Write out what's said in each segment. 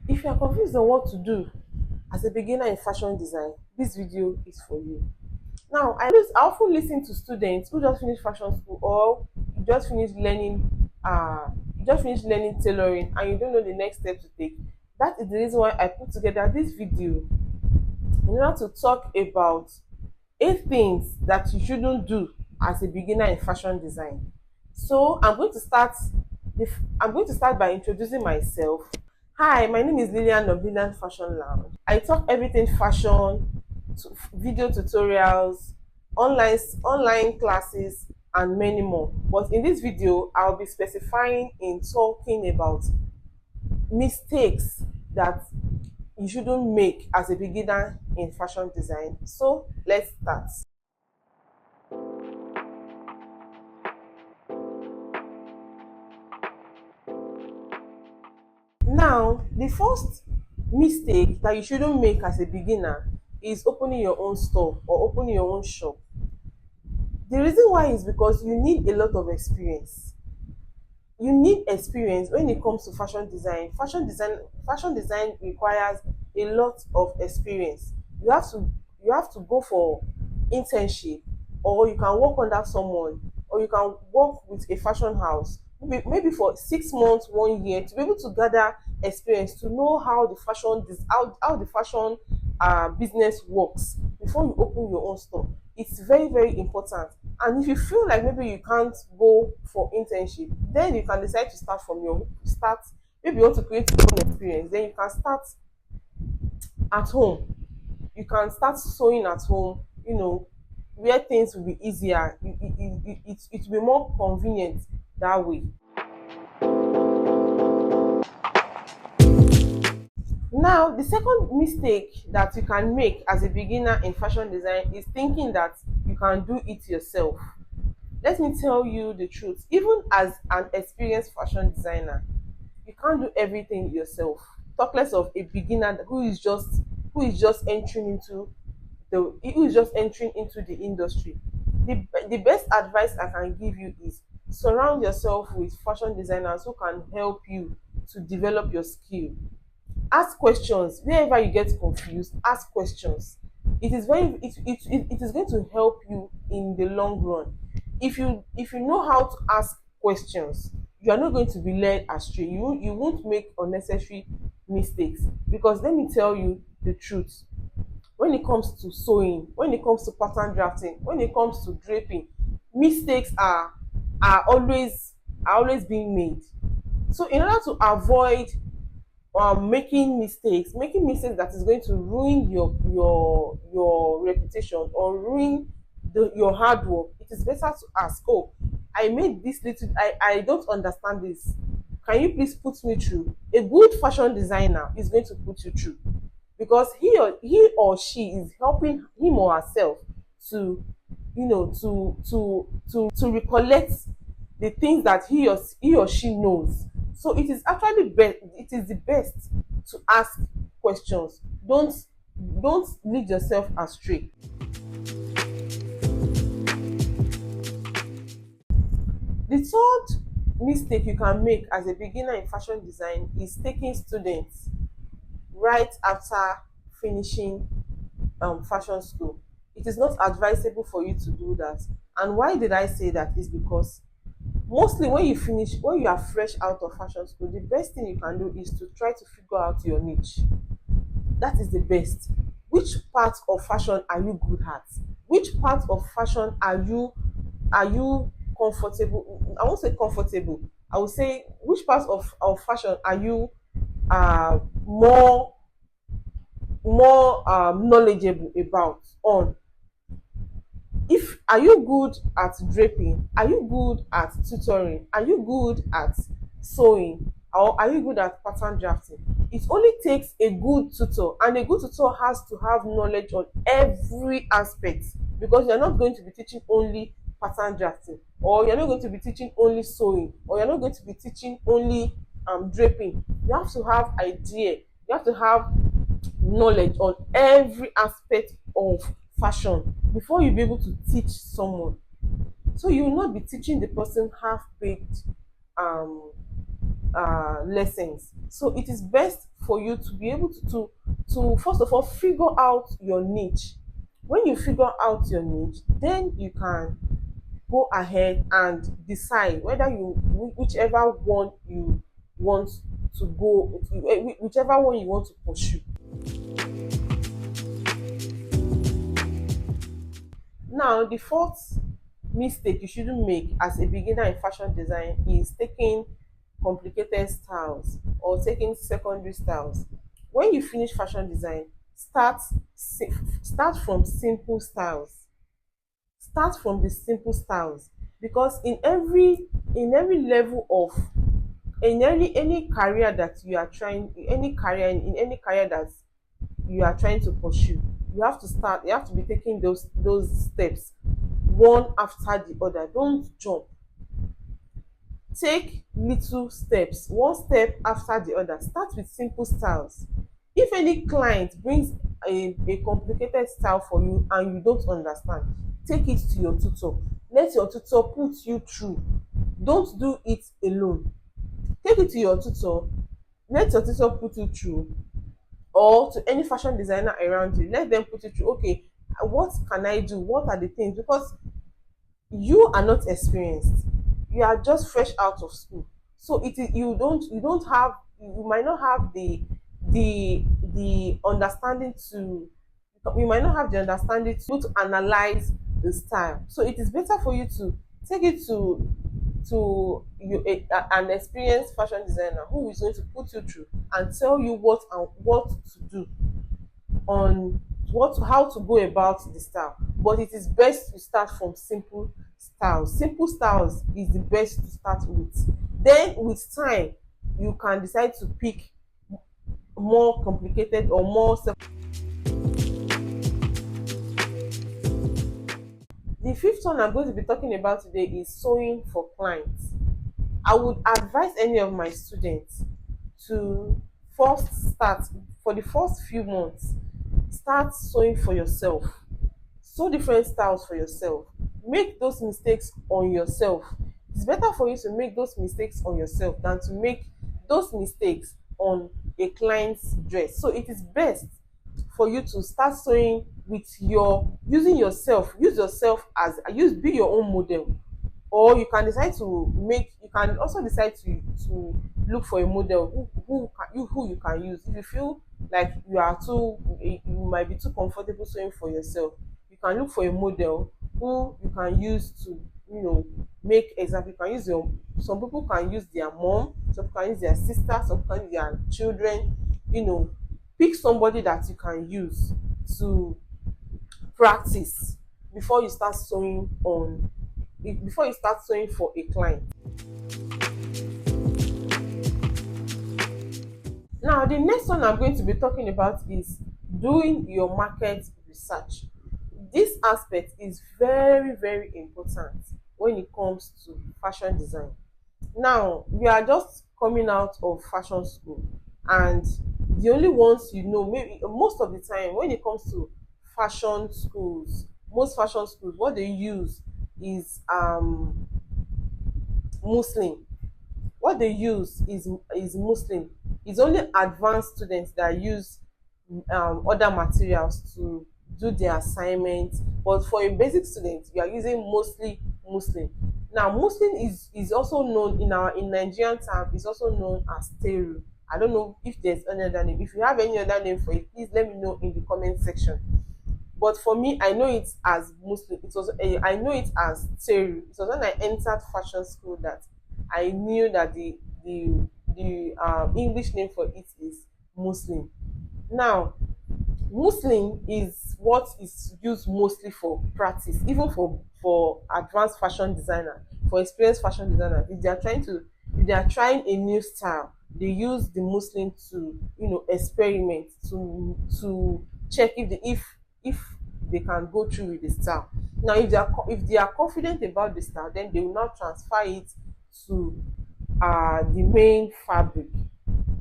If you are confused on what to do as a beginner in fashion design, this video is for you. Now, I often listen to students who just finished fashion school, or you just finished learning you just finished learning tailoring and you don't know the next step to take. That is the reason why I put together this video in order to talk about 8 things that you shouldn't do as a beginner in fashion design. So I'm going to start by introducing myself. Hi, my name is Lillian of Lillian Fashion Lounge. I talk everything fashion, video tutorials, online classes, and many more. But in this video, I'll be specifying in talking about mistakes that you shouldn't make as a beginner in fashion design. So let's start. Now, the first mistake that you shouldn't make as a beginner is opening your own store or opening your own shop. The reason why is because you need a lot of experience. You need experience when it comes to fashion design. Fashion design requires a lot of experience. You have to go for internship, or you can work under someone, or you can work with a fashion house, maybe for 6 months, 1 year, to be able to gather experience, to know how the fashion business works before you open your own store. It's very, very important. And if you feel like maybe you can't go for internship, then you can decide to start. Maybe you want to create your own experience, then you can start at home. You can start sewing at home, where things will be easier. It will be more convenient that way. Now, the second mistake that you can make as a beginner in fashion design is thinking that you can do it yourself. Let me tell you the truth. Even as an experienced fashion designer, you can't do everything yourself. Talk less of a beginner who is just entering into the industry. The best advice I can give you is surround yourself with fashion designers who can help you to develop your skill. Ask questions wherever you get confused. Ask questions. It is going to help you in the long run. If you know how to ask questions, you are not going to be led astray. You won't make unnecessary mistakes, because let me tell you the truth. When it comes to sewing, when it comes to pattern drafting, when it comes to draping, mistakes are always being made. So in order to avoid making mistakes that is going to ruin your reputation or ruin your hard work, it is better to ask, oh, I made this little, I don't understand this, can you please put me through? A good fashion designer is going to put you through, because he or she is helping him or herself to to recollect the things that he or she knows. So it is the best to ask questions. Don't lead yourself astray. The third mistake you can make as a beginner in fashion design is taking students right after finishing fashion school. It is not advisable for you to do that. And why did I say that? Is because mostly when you are fresh out of fashion school, the best thing you can do is to try to figure out your niche. That is the best. Which part of fashion are you good at? Which part of fashion are you comfortable? I won't say comfortable. I would say, which part of fashion are you more knowledgeable about on. If Are you good at draping? Are you good at tutoring? Are you good at sewing? Or are you good at pattern drafting? It only takes a good tutor, and a good tutor has to have knowledge on every aspect, because you're not going to be teaching only pattern drafting, or you're not going to be teaching only sewing, or you're not going to be teaching only draping. You have to have idea. You have to have knowledge on every aspect of fashion before you be able to teach someone. So you will not be teaching the person half baked lessons. So it is best for you to be able to first of all figure out your niche. When you figure out your niche, then you can go ahead and decide whether whichever one you want to go, whichever one you want to pursue. Now, the fourth mistake you shouldn't make as a beginner in fashion design is taking complicated styles or taking secondary styles. When you finish fashion design, start from simple styles. Start from the simple styles, because in every level of, in any career that you are trying, in any career that you are trying to pursue, you have to be taking those steps one after the other. Don't jump. Take little steps, one step after the other. Start with simple styles. If any client brings a complicated style for you and you don't understand, take it to your tutor. Let your tutor put you through. Don't do it alone. Take it to your tutor. Let your tutor put you through, or to any fashion designer around you. Let them put you through. Okay, what can I do? What are the things? Because you are not experienced, you are just fresh out of school, so it is, you don't have, you might not have the understanding to, you might not have the understanding to analyze the style. So it is better for you to take it to an experienced fashion designer who is going to put you through and tell you what to do, on what how to go about the style. But it is best to start from simple styles. Simple styles is the best to start with. Then with time, you can decide to pick more complicated or more The fifth one I'm going to be talking about today is sewing for clients. I would advise any of my students to first start, for the first few months, start sewing for yourself. Sew different styles for yourself. Make those mistakes on yourself. It's better for you to make those mistakes on yourself than to make those mistakes on a client's dress. So it is best for you to start sewing with your, using yourself, use yourself as, be your own model. Or you can decide to make, you can also decide to look for a model who you can use. If you feel like you might be too comfortable sewing for yourself, you can look for a model who you can use to, make example. You can use your, some people can use their mom, some people can use their sister, some people can use their children. Pick somebody that you can use to practice before you start sewing on, before you start sewing for a client. Now, the next one I'm going to be talking about is doing your market research. This aspect is very, very important when it comes to fashion design. Now, you are just coming out of fashion school, and the only ones maybe most of the time when it comes to fashion schools, most fashion schools, what they use is Muslim. What they use is Muslim. It's only advanced students that use other materials to do their assignments. But for a basic student, you are using mostly Muslim. Now, Muslim is also known in Nigerian term, is also known as Teru. I don't know if there's any other name. If you have any other name for it, please let me know in the comment section. But for me, I know it as Muslim. It was I know it as Teru. It was when I entered fashion school that I knew that the English name for it is Muslim. Now, Muslim is what is used mostly for practice, even for advanced fashion designer, for experienced fashion designer. If they are trying a new style, they use the Muslim to experiment, to check if they can go through with the style. Now, if they are confident about the style, then they will now transfer it to the main fabric.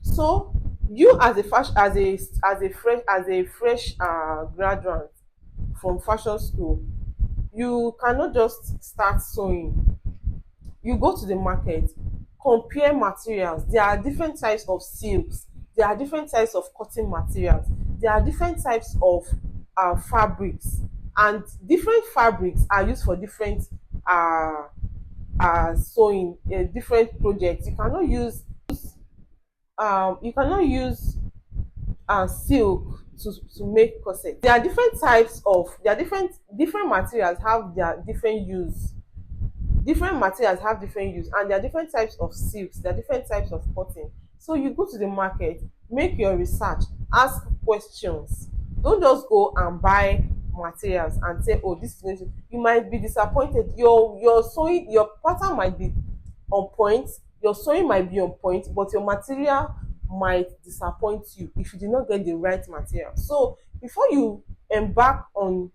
So you as a fashion as a fresh graduate from fashion school, you cannot just start sewing. You go to the market, compare materials. There are different types of silks, there are different types of cutting materials, there are different types of fabrics, and different fabrics are used for different uh, sewing, different projects. You cannot use silk to make corset. There are different materials have their different use. Different materials have different use, and there are different types of silks, there are different types of cotton. So you go to the market, make your research, ask questions. Don't just go and buy materials and say, oh, this is going to, you might be disappointed. Your sewing, your pattern might be on point, your sewing might be on point, but your material might disappoint you if you did not get the right material. So before you embark on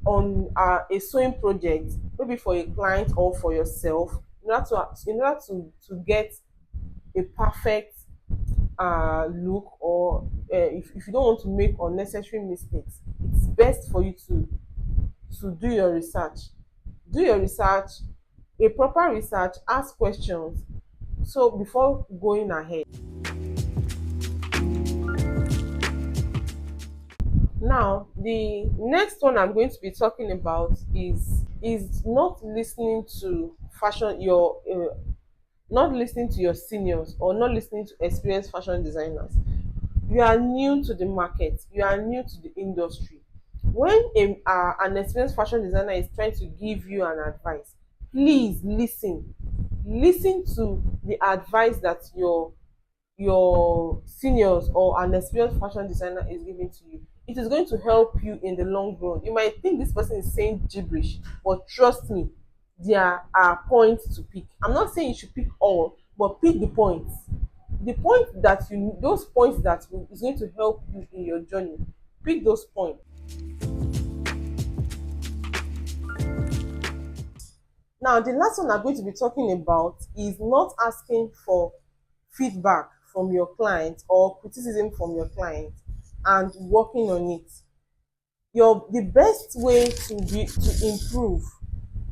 a sewing project, maybe for a client or for yourself, in order to get a perfect look, or if you don't want to make unnecessary mistakes, it's best for you to do your research. Do your research, a proper research, ask questions. So before going ahead. Now, the next one I'm going to be talking about is not listening to fashion your not listening to your seniors, or not listening to experienced fashion designers. You are new to the market, you are new to the industry. When an experienced fashion designer is trying to give you an advice, please listen. Listen to the advice that your seniors or an experienced fashion designer is giving to you. It is going to help you in the long run. You might think this person is saying gibberish, but trust me, there are points to pick. I'm not saying you should pick all, but pick the points. The point that you, those points that is going to help you in your journey. Pick those points. Now, the last one I'm going to be talking about is not asking for feedback from your client or criticism from your client and working on it. The best way to improve,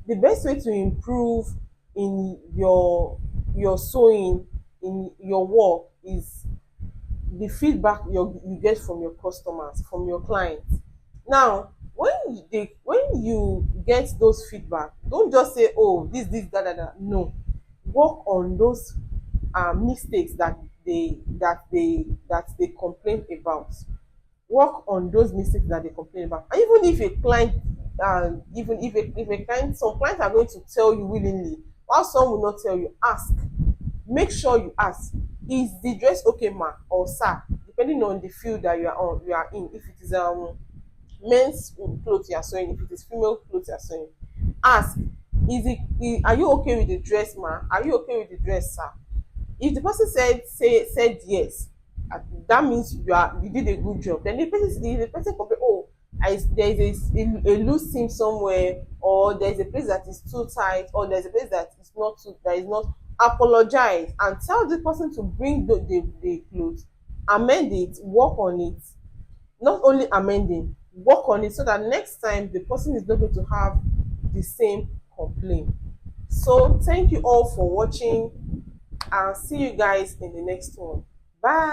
the best way to improve in your sewing, in your work, is the feedback you get from your customers, from your clients. Now, when you get those feedback, don't just say, oh, this da da da. No, work on those mistakes that they complain about. Work on those mistakes that they complain about. And even if a client, even if a client, some clients are going to tell you willingly, while some will not tell you. Ask. Make sure you ask, is the dress okay, ma or sir, depending on the field that you are in. If it is men's clothes you are sewing, if it is female clothes you are sewing, ask, are you okay with the dress, ma? Are you okay with the dress, sir? If the person said yes, that means you did a good job. Then the person complain, oh, there is a loose seam somewhere, or there is a place that is too tight, or there is a place that is not. Apologize and tell the person to bring the clothes, amend it, work on it. Not only amending, work on it, so that next time the person is not going to have the same complaint. So thank you all for watching, and see you guys in the next one. Bye.